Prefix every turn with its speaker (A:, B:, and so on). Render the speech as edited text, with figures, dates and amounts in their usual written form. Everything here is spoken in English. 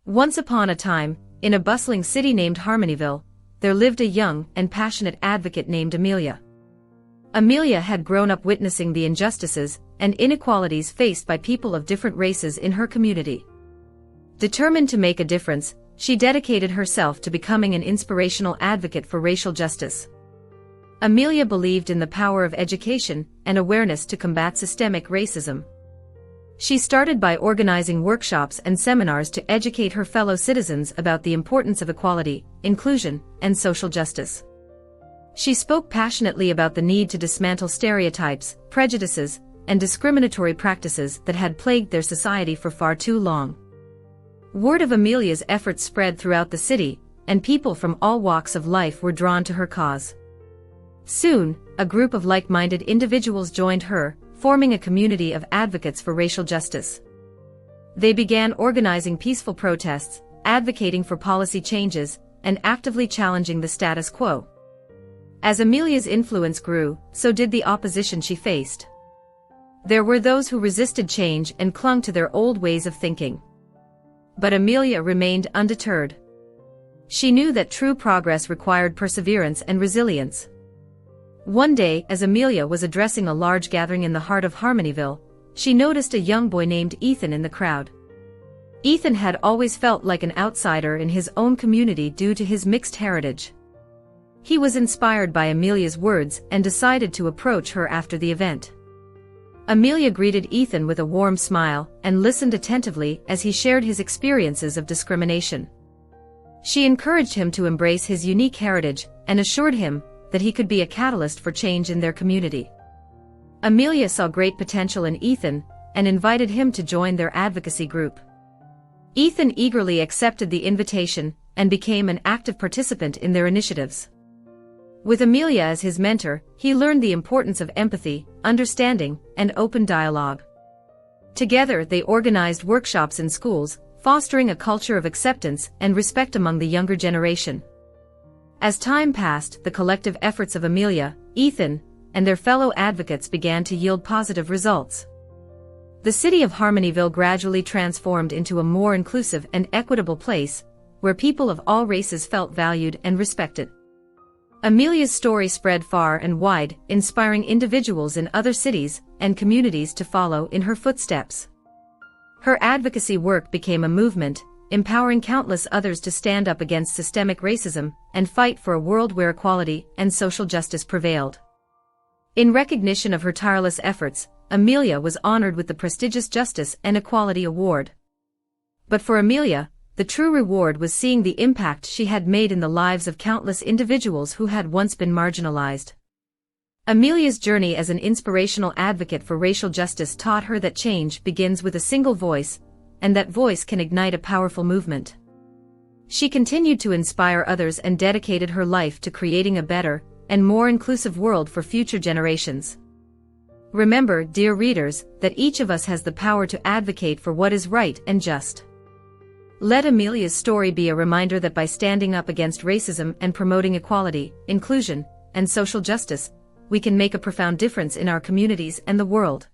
A: Once upon a time, in a bustling city named Harmonyville, there lived a young and passionate advocate named Amelia. Amelia had grown up witnessing the injustices and inequalities faced by people of different races in her community. Determined to make a difference, she dedicated herself to becoming an inspirational advocate for racial justice. Amelia believed in the power of education and awareness to combat systemic racism. She started by organizing workshops and seminars to educate her fellow citizens about the importance of equality, inclusion, and social justice. She spoke passionately about the need to dismantle stereotypes, prejudices, and discriminatory practices that had plagued their society for far too long. Word of Amelia's efforts spread throughout the city, and people from all walks of life were drawn to her cause. Soon, a group of like-minded individuals joined her, forming a community of advocates for racial justice. They began organizing peaceful protests, advocating for policy changes, and actively challenging the status quo. As Amelia's influence grew, so did the opposition she faced. There were those who resisted change and clung to their old ways of thinking. But Amelia remained undeterred. She knew that true progress required perseverance and resilience. One day, as Amelia was addressing a large gathering in the heart of Harmonyville, she noticed a young boy named Ethan in the crowd. Ethan had always felt like an outsider in his own community due to his mixed heritage. He was inspired by Amelia's words and decided to approach her after the event. Amelia greeted Ethan with a warm smile and listened attentively as he shared his experiences of discrimination. She encouraged him to embrace his unique heritage and assured him that he could be a catalyst for change in their community. Amelia saw great potential in Ethan and invited him to join their advocacy group. Ethan eagerly accepted the invitation and became an active participant in their initiatives. With Amelia as his mentor, he learned the importance of empathy, understanding, and open dialogue. Together they organized workshops in schools, fostering a culture of acceptance and respect among the younger generation. As time passed, the collective efforts of Amelia, Ethan, and their fellow advocates began to yield positive results. The city of Harmonyville gradually transformed into a more inclusive and equitable place, where people of all races felt valued and respected. Amelia's story spread far and wide, inspiring individuals in other cities and communities to follow in her footsteps. Her advocacy work became a movement, empowering countless others to stand up against systemic racism and fight for a world where equality and social justice prevailed. In recognition of her tireless efforts, Amelia was honored with the prestigious Justice and Equality Award. But for Amelia, the true reward was seeing the impact she had made in the lives of countless individuals who had once been marginalized. Amelia's journey as an inspirational advocate for racial justice taught her that change begins with a single voice, and that voice can ignite a powerful movement. She continued to inspire others and dedicated her life to creating a better and more inclusive world for future generations. Remember, dear readers, that each of us has the power to advocate for what is right and just. Let Amelia's story be a reminder that by standing up against racism and promoting equality, inclusion, and social justice, we can make a profound difference in our communities and the world.